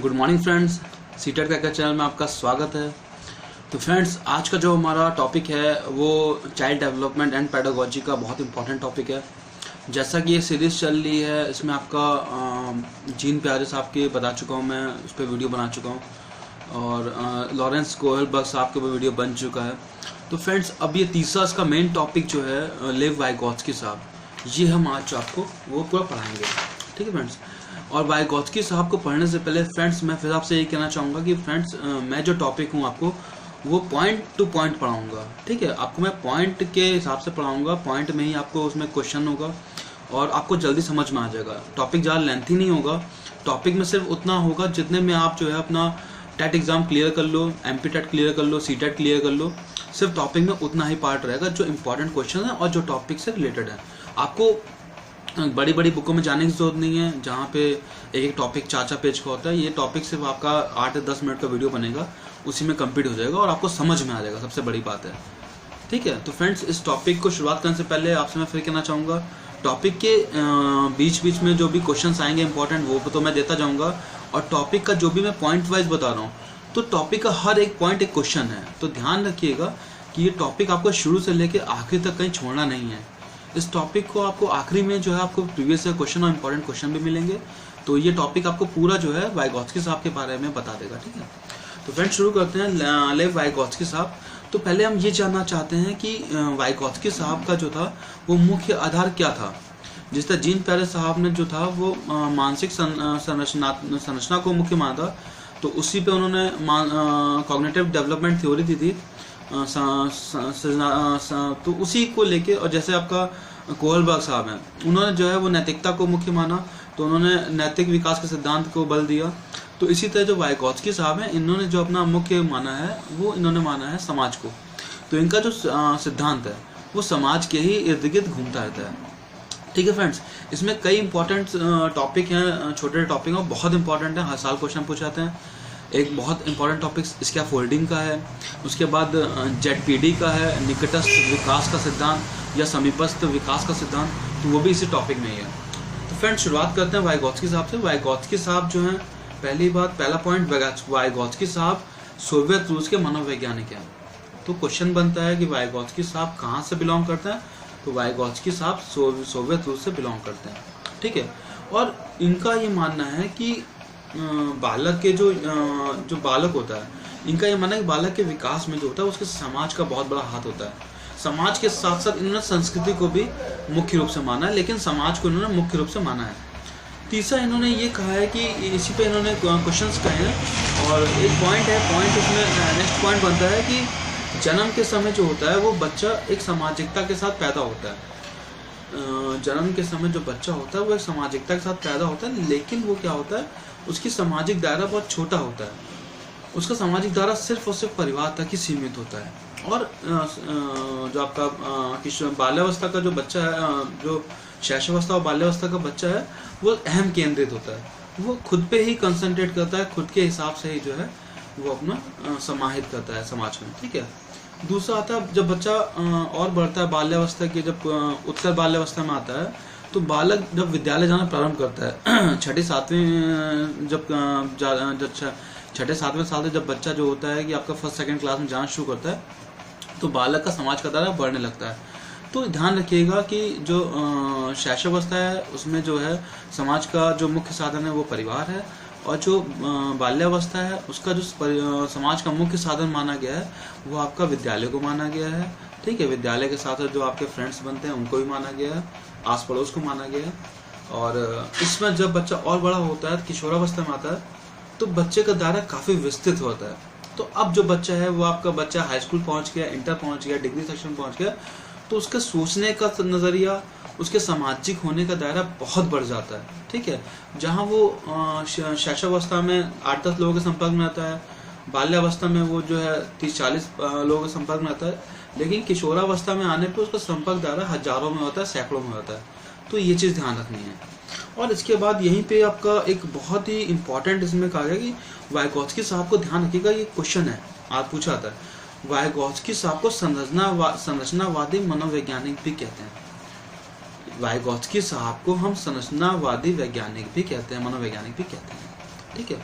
Good morning friends, CTET का channel में आपका स्वागत है। तो फ्रेंड्स, आज का जो हमारा टॉपिक है वो चाइल्ड डेवलपमेंट एंड पेडागोजी का बहुत इंपॉर्टेंट टॉपिक है। जैसा कि ये सीरीज़ चल रही है, इसमें आपका जीन पियाजे साहब के बता चुका हूँ, मैं उस पर वीडियो बना चुका हूँ, और लॉरेंस कोहलबर्ग साहब के ऊपर वीडियो बन चुका है। तो फ्रेंड्स, अब ये तीसरा इसका मेन टॉपिक जो है लेव वाइगोत्स्की साहब, ये हम आज आपको वो पूरा पढ़ाएंगे। ठीक है फ्रेंड्स, और वाइगोत्स्की साहब को पढ़ने से पहले फ्रेंड्स मैं फिर आपसे यही कहना चाहूँगा कि फ्रेंड्स मैं जो टॉपिक हूँ आपको वो पॉइंट टू पॉइंट पढ़ाऊँगा। ठीक है, आपको मैं पॉइंट के हिसाब से पढ़ाऊँगा, पॉइंट में ही आपको उसमें क्वेश्चन होगा और आपको जल्दी समझ में आ जाएगा। टॉपिक ज़्यादा लेंथी नहीं होगा, टॉपिक में सिर्फ उतना होगा जितने में आप जो है अपना टेट एग्ज़ाम क्लियर कर लो, एमपी टेट क्लियर कर लो, सी टेट क्लियर कर लो, सिर्फ टॉपिक में उतना ही पार्ट रहेगा जो इंपॉर्टेंट क्वेश्चन है और जो टॉपिक से रिलेटेड है। आपको बड़ी बड़ी बुकों में जाने की जरूरत नहीं है जहाँ पे एक एक टॉपिक 4-4 पेज का होता है। ये टॉपिक सिर्फ आपका 8 से 10 मिनट का वीडियो बनेगा, उसी में कंप्लीट हो जाएगा और आपको समझ में आ जाएगा, सबसे बड़ी बात है। ठीक है, तो फ्रेंड्स इस टॉपिक को शुरुआत करने से पहले आपसे मैं फिर कहना चाहूँगा, टॉपिक के बीच बीच में जो भी क्वेश्चन आएंगे इंपॉर्टेंट वो तो मैं देता जाऊँगा, और टॉपिक का जो भी मैं पॉइंट वाइज बता रहा हूँ तो टॉपिक का हर एक पॉइंट एक क्वेश्चन है। तो ध्यान रखिएगा कि ये टॉपिक आपको शुरू से लेकर आखिर तक कहीं छोड़ना नहीं है। इस टॉपिक को आपको आखिरी में जो है आपको प्रीवियस क्वेश्चन और इंपॉर्टेंट क्वेश्चन भी मिलेंगे। तो ये टॉपिक आपको पूरा जो है वाइगोत्स्की साहब के बारे में बता देगा। ठीक है, तो फ्रेंड्स शुरू करते हैं लेव वाइगोत्स्की साहब। तो पहले हम ये जानना चाहते हैं कि वाइगोत्स्की साहब का जो था वो मुख्य आधार क्या था। जिस तरह जीन पियाजे साहब ने जो था वो मानसिक संरचना को मुख्य माना था, तो उसी पे उन्होंने कॉग्निटिव डेवलपमेंट थ्योरी दी थी, तो उसी को लेके। और जैसे आपका कोहलबर्ग साहब हैं, उन्होंने जो है वो नैतिकता को मुख्य माना, तो उन्होंने नैतिक विकास के सिद्धांत को बल दिया। तो इसी तरह जो वाइगोत्स्की साहब हैं, इन्होंने जो अपना मुख्य माना है वो इन्होंने माना है समाज को। तो इनका जो सिद्धांत है वो समाज के ही इर्द गिर्द घूमता रहता है। ठीक है फ्रेंड्स, इसमें कई इंपॉर्टेंट टॉपिक हैं, छोटे टॉपिक हैं, बहुत इंपॉर्टेंट है, हर साल क्वेश्चन पूछ जाते हैं। एक बहुत इंपॉर्टेंट टॉपिक स्कैफोल्डिंग का है, उसके बाद जेडपीडी का है, निकटस्थ विकास का सिद्धांत या समीपस्थ विकास का सिद्धांत, तो वो भी इसी टॉपिक में ही है। तो फ्रेंड्स शुरुआत करते हैं वाइगोत्स्की साहब से। वाइगोत्स्की साहब जो हैं, पहला पॉइंट, वाइगोत्स्की साहब सोवियत रूस के मनोवैज्ञानिक हैं। तो क्वेश्चन बनता है कि वाइगोत्स्की साहब कहाँ से बिलोंग करते हैं, तो वाइगोत्स्की साहब सोवियत रूस से बिलोंग करते हैं। ठीक है, और इनका ये मानना है कि बालक के जो बालक होता है, इनका ये मानना है कि बालक के विकास में जो होता है उसके समाज का बहुत बड़ा हाथ होता है। समाज के साथ साथ इन्होंने संस्कृति को भी मुख्य रूप से माना है, लेकिन समाज को इन्होंने मुख्य रूप से माना है। तीसरा इन्होंने ये कहा है कि इसी पे इन्होंने क्वेश्चंस कहे हैं, और एक पॉइंट उसमें नेक्स्ट पॉइंट बनता है कि जन्म के समय जो होता है वो बच्चा एक सामाजिकता के साथ पैदा होता है। जन्म के समय जो बच्चा होता है वो एक सामाजिकता के साथ पैदा होता है, लेकिन वो क्या होता है, उसकी सामाजिक दायरा बहुत छोटा होता है। उसका सामाजिक दायरा सिर्फ और सिर्फ परिवार तक ही सीमित होता है। और जो आपका बाल्यावस्था का जो बच्चा है, जो शैशवावस्था और बाल्यावस्था का बच्चा है, वो अहम केंद्रित होता है, वो खुद पे ही कंसंट्रेट करता है, खुद के हिसाब से ही जो है वो अपना समाहित करता है समाज में। ठीक है, दूसरा आता है जब बच्चा और बढ़ता है, बाल्यावस्था के जब उत्तर बाल्यावस्था में आता है, तो बालक जब विद्यालय जाना प्रारंभ करता है, छठे सातवें साल से जब बच्चा जो होता है कि आपका फर्स्ट सेकंड क्लास में जाना शुरू करता है, तो बालक का समाज का दायरा बढ़ने लगता है। तो ध्यान रखिएगा कि जो शैशवावस्था है उसमें जो है समाज का जो मुख्य साधन है वो परिवार है, और जो बाल्यावस्था है उसका जो समाज का मुख्य साधन माना गया है वो आपका विद्यालय को माना गया है। ठीक है, विद्यालय के साथ जो आपके फ्रेंड्स बनते हैं उनको भी माना गया है, आस पड़ोस को माना गया है। और इसमें जब बच्चा और बड़ा होता है, किशोरावस्था में आता है, तो बच्चे का दायरा काफ़ी विस्तृत होता है। तो अब जो बच्चा है वो आपका बच्चा हाई स्कूल पहुँच गया, इंटर पहुँच गया, डिग्री सेक्शन पहुँच गया, तो उसका सोचने का नज़रिया, उसके सामाजिक होने का दायरा बहुत बढ़ जाता है। ठीक है, जहाँ वो शैशवावस्था में 8-10 लोगों के संपर्क में आता है, बाल्यावस्था में वो जो है 30-40 लोगों के संपर्क में आता है, लेकिन किशोरावस्था में आने पर उसका संपर्क दायरा हजारों में होता है, सैकड़ों में होता है। तो ये चीज़ ध्यान रखनी है। और इसके बाद यहीं पे आपका एक बहुत ही इंपॉर्टेंट इसमें कहा गया कि वाइगोत्स्की साहब को ध्यान रखिएगा, ये क्वेश्चन है आज पूछा था, वाइगोत्स्की साहब को संरचनावादी मनोवैज्ञानिक भी कहते हैं। वाइगोत्स्की साहब को हम संरचनावादी वैज्ञानिक भी कहते हैं, मनोवैज्ञानिक भी कहते हैं। ठीक है,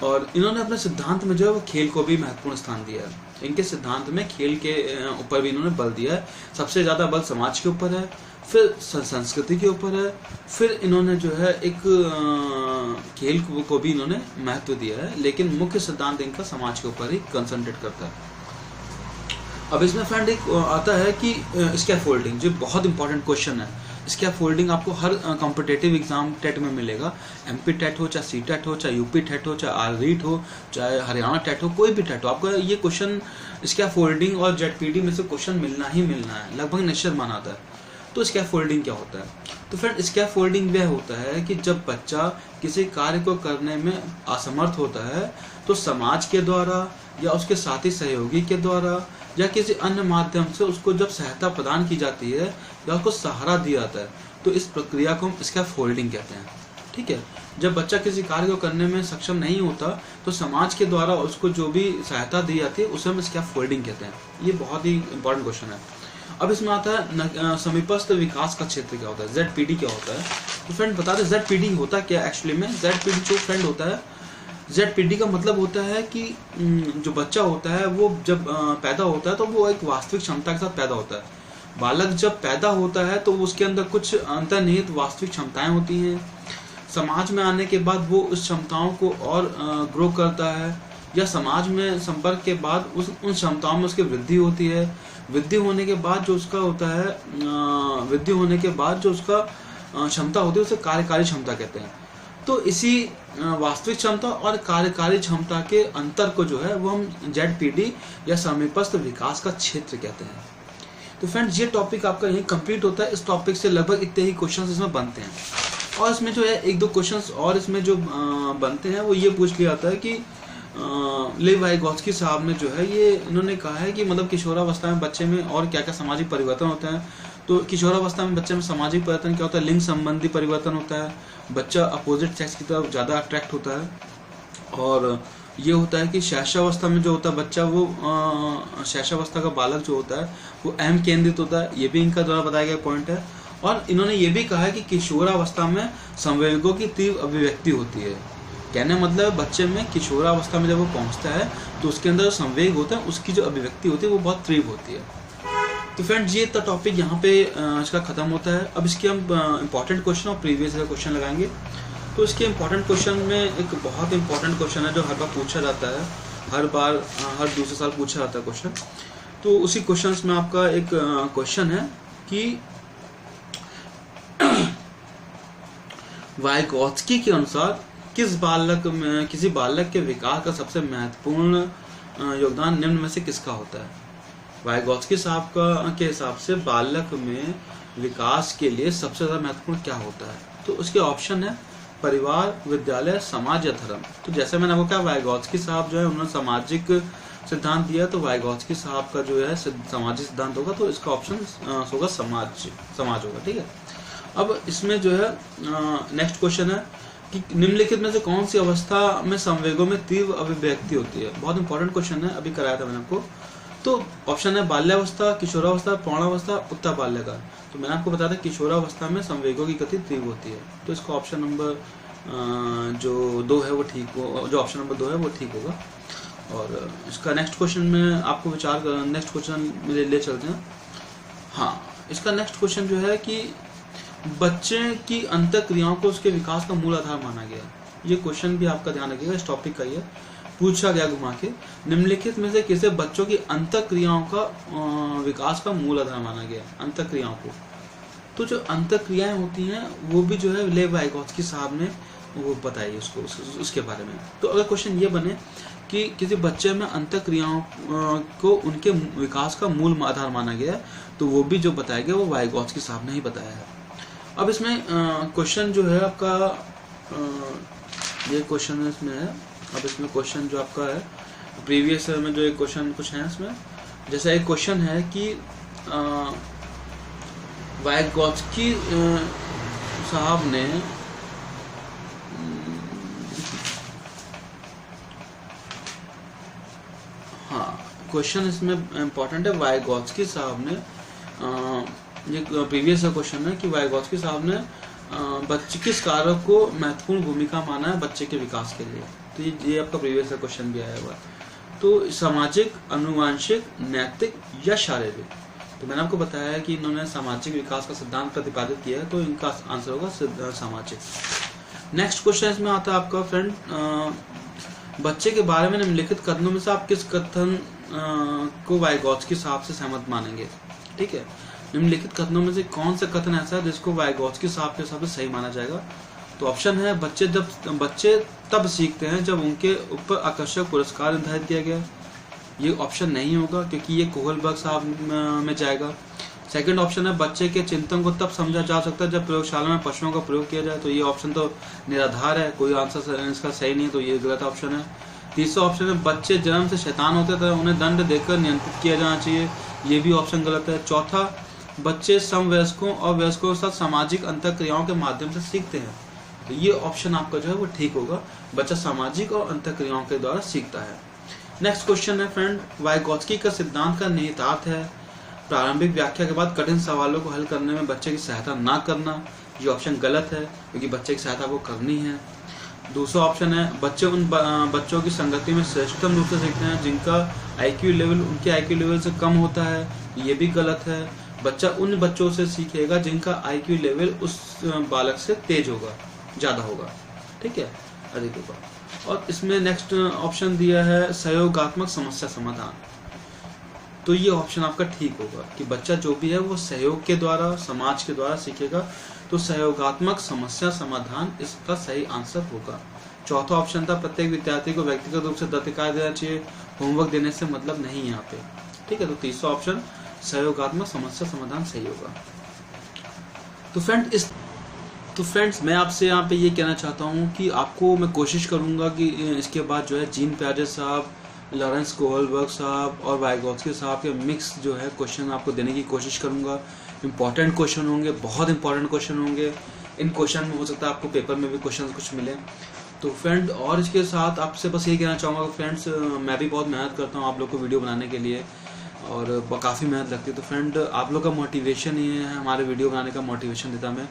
और इन्होंने अपने सिद्धांत में जो है वो खेल को भी महत्वपूर्ण स्थान दिया है। इनके सिद्धांत में खेल के ऊपर भी इन्होंने बल दिया है। सबसे ज़्यादा बल समाज के ऊपर है, फिर संस्कृति के ऊपर है, फिर इन्होंने जो है एक खेल को भी इन्होंने महत्व दिया है, लेकिन मुख्य सिद्धांत इनका समाज के ऊपर ही कंसंट्रेट करता है। अब इसमें फ्रेंड एक आता है कि स्कैफोल्डिंग, जो बहुत इंपॉर्टेंट क्वेश्चन है। स्कैफोल्डिंग आपको हर कॉम्पिटेटिव एग्जाम टेट में मिलेगा। एमपी टेट हो, चाहे सी टेट हो, चाहे यूपी टेट हो, चाहे आर रीट हो, चाहे हरियाणा टेट हो, कोई भी टेट हो, आपको ये क्वेश्चन स्कैफोल्डिंग और जेडपीडी में से क्वेश्चन मिलना ही मिलना है, लगभग निश्चित माना जाता है। तो स्कैफोल्डिंग क्या होता है? तो फ्रेंड स्कैफोल्डिंग वह होता है कि जब बच्चा किसी कार्य को करने में असमर्थ होता है तो समाज के द्वारा या उसके साथी सहयोगी के द्वारा या किसी अन्य माध्यम से उसको जब सहायता प्रदान की जाती है या उसको सहारा दिया जाता है, तो इस प्रक्रिया को हम स्कैफोल्डिंग कहते हैं। ठीक है, जब बच्चा किसी कार्य को करने में सक्षम नहीं होता तो समाज के द्वारा उसको जो भी सहायता दी जाती है उसे हम स्कैफोल्डिंग कहते हैं। ये बहुत ही इंपॉर्टेंट क्वेश्चन है। अब इसमें आता है समीपस्थ विकास का क्षेत्र क्या होता है, जेडपीडी क्या होता है। तो फ्रेंड बता दें जेडपीडी होता क्या एक्चुअली में। जेडपीडी जो फ्रेंड होता है, जेडपीडी का मतलब होता है कि जो बच्चा होता है वो जब पैदा होता है तो वो एक वास्तविक क्षमता के साथ पैदा होता है। बालक जब पैदा होता है तो उसके अंदर कुछ अंतर्निहित वास्तविक क्षमताएं होती हैं। समाज में आने के बाद वो उस क्षमताओं को और ग्रो करता है, या समाज में संपर्क के बाद उन क्षमताओं में उसकी वृद्धि होती है। वृद्धि होने के बाद जो उसका होता है, वृद्धि होने के बाद जो उसका क्षमता होती है उसे कार्यकारी क्षमता कहते हैं। तो इसी वास्तविक क्षमता और कार्यकारी क्षमता के अंतर को जो है वो हम जेडपीडी या समीपस्थ विकास का क्षेत्र कहते हैं। तो फ्रेंड्स ये टॉपिक आपका यही कंप्लीट होता है। इस टॉपिक से लगभग इतने ही क्वेश्चंस इसमें बनते हैं, और इसमें जो है एक दो क्वेश्चंस और इसमें जो बनते हैं वो ये पूछ लिया जाता है कि लेव वाइगोत्स्की साहब ने जो है ये इन्होंने कहा है कि मतलब किशोरावस्था में बच्चे में और क्या क्या सामाजिक परिवर्तन होते हैं। तो किशोरावस्था में बच्चे में सामाजिक परिवर्तन क्या होता है, लिंग संबंधी परिवर्तन होता है, बच्चा अपोजिट सेक्स की तरफ ज़्यादा अट्रैक्ट होता है, और ये होता है कि शैशवावस्था में जो होता है बच्चा वो शैशवावस्था का बालक जो होता है वो अहम केंद्रित होता है। ये भी इनका द्वारा बताया गया पॉइंट है। और इन्होंने ये भी कहा है कि किशोरावस्था में संवेगों की तीव्र अभिव्यक्ति होती है। कहने मतलब बच्चे में किशोरावस्था में जब वो पहुंचता है तो उसके अंदर जो संवेग होता है उसकी जो अभिव्यक्ति होती है वो बहुत तीव्र होती है। तो फ्रेंड्स ये टॉपिक यहाँ पे इसका खत्म होता है। अब इसके हम इंपॉर्टेंट क्वेश्चन और प्रीवियस ईयर क्वेश्चन लगाएंगे। तो इसके इंपॉर्टेंट क्वेश्चन में एक बहुत इंपॉर्टेंट क्वेश्चन है जो हर बार पूछा जाता है, हर दूसरे साल पूछा जाता है क्वेश्चन। तो उसी क्वेश्चन में आपका एक क्वेश्चन है कि वाइगोत्स्की के अनुसार किसी बालक के विकास का सबसे महत्वपूर्ण योगदान निम्न में से किसका होता है। वाइगोत्स्की साहब के हिसाब से बालक में विकास के लिए सबसे ज्यादा महत्वपूर्ण क्या होता है। तो उसके ऑप्शन है परिवार, विद्यालय, समाज या धर्म। तो जैसे मैंने आपको कहा वाइगोत्स्की साहब जो है उन्होंने सामाजिक सिद्धांत दिया, तो वाइगोत्स्की साहब का जो है सामाजिक सिद्धांत होगा, तो इसका ऑप्शन होगा समाज होगा। ठीक है, अब इसमें जो है नेक्स्ट क्वेश्चन है कि निम्नलिखित में से कौन सी अवस्था में संवेगों में तीव्र अभिव्यक्ति होती है। बहुत इंपॉर्टेंट क्वेश्चन है, अभी कराया था मैंने आपको। तो ऑप्शन है बाल्यावस्था, किशोरावस्था, प्रौढ़ावस्था, उत्तर बाल्यकाल। तो मैंने आपको बताया था किशोरावस्था में संवेगों की गति तीव्र होती है, तो इसका ऑप्शन नंबर जो 2 है वो ठीक हो, जो ऑप्शन नंबर 2 है वो ठीक होगा। और इसका नेक्स्ट क्वेश्चन में आपको विचार नेक्स्ट क्वेश्चन ले चलते हैं। हाँ, इसका नेक्स्ट क्वेश्चन जो है कि बच्चे की अंतः क्रियाओं को उसके विकास का मूल आधार माना गया। ये क्वेश्चन भी आपका ध्यान रखिएगा, इस टॉपिक का ये पूछा गया घुमा के। निम्नलिखित में से किसे बच्चों की अंतः क्रियाओं का विकास का मूल आधार माना गया, अंतः क्रियाओं को। तो जो अंतः क्रियाएं होती हैं वो भी जो है लेव वाइगोत्स्की साहब ने वो बताई उसको उसके बारे में। तो अगर क्वेश्चन ये बने कि किसी बच्चे में अंतः क्रियाओं को उनके विकास का मूल आधार माना गया, तो वो भी जो बताया गया वो वाइगोत्स्की साहब ने ही बताया है। अब इसमें क्वेश्चन जो है आपका ये क्वेश्चन इसमें है। अब इसमें क्वेश्चन जो आपका है प्रीवियस में जो एक क्वेश्चन कुछ है इसमें, जैसा एक क्वेश्चन है कि वाइगोत्स्की साहब ने क्वेश्चन इसमें इम्पोर्टेंट है। वाइगोत्स्की साहब ने ये प्रीवियस क्वेश्चन है कि वाइगोत्स्की साहब ने बच्चे किस कारक को महत्वपूर्ण भूमिका माना है बच्चे के विकास के लिए। तो ये आपका प्रीवियस क्वेश्चन भी आया हुआ। तो सामाजिक, अनुवांशिक, नैतिक या शारीरिक, तो मैंने आपको बताया है कि इन्होंने सामाजिक विकास का सिद्धांत प्रतिपादित किया है, तो इनका आंसर होगा सामाजिक। नेक्स्ट क्वेश्चन इसमें आता है आपका फ्रेंड, बच्चे के बारे में निम्नलिखित कथनों में से आप किस कथन को वाइगोत्स्की साहब से सहमत मानेंगे। ठीक है, निम्नलिखित कथनों में से कौन सा कथन ऐसा है जिसको वाइगोत्स्की साहब के हिसाब से सही माना जाएगा। तो ऑप्शन है, बच्चे तब सीखते हैं जब उनके ऊपर आकर्षक पुरस्कार निर्धारित किया गया। ये ऑप्शन नहीं होगा क्योंकि ये कोहलबर्ग साहब में जाएगा। सेकंड ऑप्शन है, बच्चे के चिंतन को तब समझा जा सकता है जब प्रयोगशाला में पशुओं का प्रयोग किया जाए। तो ये ऑप्शन तो निराधार है, कोई आंसर इसका सही नहीं है, तो ये गलत ऑप्शन है। तीसरा ऑप्शन है, बच्चे जन्म से शैतान होते थे, उन्हें दंड देकर नियंत्रित किया जाना चाहिए। ये भी ऑप्शन गलत है। चौथा, बच्चे समवयस्कों और वयस्कों के साथ सामाजिक अंतःक्रियाओं के माध्यम से सीखते हैं। तो ये ऑप्शन आपका जो है वो ठीक होगा, बच्चा सामाजिक और अंतःक्रियाओं के द्वारा सीखता है। नेक्स्ट क्वेश्चन है फ्रेंड, वाइगोत्स्की का सिद्धांत का निहितार्थ है प्रारंभिक व्याख्या के बाद कठिन सवालों को हल करने में बच्चे की सहायता ना करना। ये ऑप्शन गलत है क्योंकि बच्चे की सहायता वो करनी है। दूसरा ऑप्शन है, बच्चे उन बच्चों की संगति में श्रेष्ठतम रूप से सीखते हैं जिनका आईक्यू लेवल उनके आईक्यू लेवल से कम होता है। ये भी गलत है, बच्चा उन बच्चों से सीखेगा जिनका आईक्यू लेवल उस बालक से तेज होगा, ज़्यादा होगा। ठीक है, अधिक होगा। और इसमें नेक्स्ट ऑप्शन दिया है सहयोगात्मक समस्या समाधान। तो ये ऑप्शन आपका ठीक होगा कि बच्चा जो भी है वो सहयोग के द्वारा, समाज के द्वारा सीखेगा। तो सहयोगात्मक समस्या समाधान इसका सही आंसर होगा। चौथा ऑप्शन था, प्रत्येक विद्यार्थी को व्यक्तिगत रूप से दत्त कार्य देना चाहिए, होमवर्क देने से मतलब नहीं यहाँ पे। ठीक है, तो तीसरा ऑप्शन सहयोगात्मक समस्या समाधान सही होगा। तो फ्रेंड्स मैं आपसे यहाँ पे ये कहना चाहता हूँ कि आपको मैं कोशिश करूँगा कि इसके बाद जो है जीन पियाजे साहब, लॉरेंस कोहलबर्ग साहब और वाइगोत्स्की साहब के मिक्स जो है क्वेश्चन आपको देने की कोशिश करूँगा। इंपॉर्टेंट क्वेश्चन होंगे, बहुत इंपॉर्टेंट क्वेश्चन होंगे। इन क्वेश्चन में हो सकता है आपको पेपर में भी क्वेश्चन कुछ मिले। तो फ्रेंड और इसके साथ आपसे बस ये कहना चाहूँगा कि फ्रेंड्स मैं भी बहुत मेहनत करता हूँ आप लोग को वीडियो बनाने के लिए और काफ़ी मेहनत लगती है। तो फ्रेंड आप लोग का मोटिवेशन ही है हमारे वीडियो बनाने का मोटिवेशन देता मैं।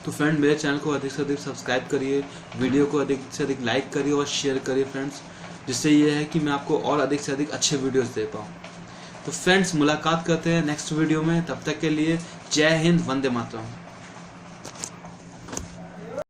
तो फ्रेंड मेरे चैनल को अधिक से अधिक सब्सक्राइब करिए, वीडियो को अधिक से अधिक लाइक करिए और शेयर करिए फ्रेंड्स, जिससे ये है कि मैं आपको और अधिक से अधिक अच्छे वीडियोस दे पाऊँ। तो फ्रेंड्स मुलाकात करते हैं नेक्स्ट वीडियो में, तब तक के लिए जय हिंद, वंदे मातरम।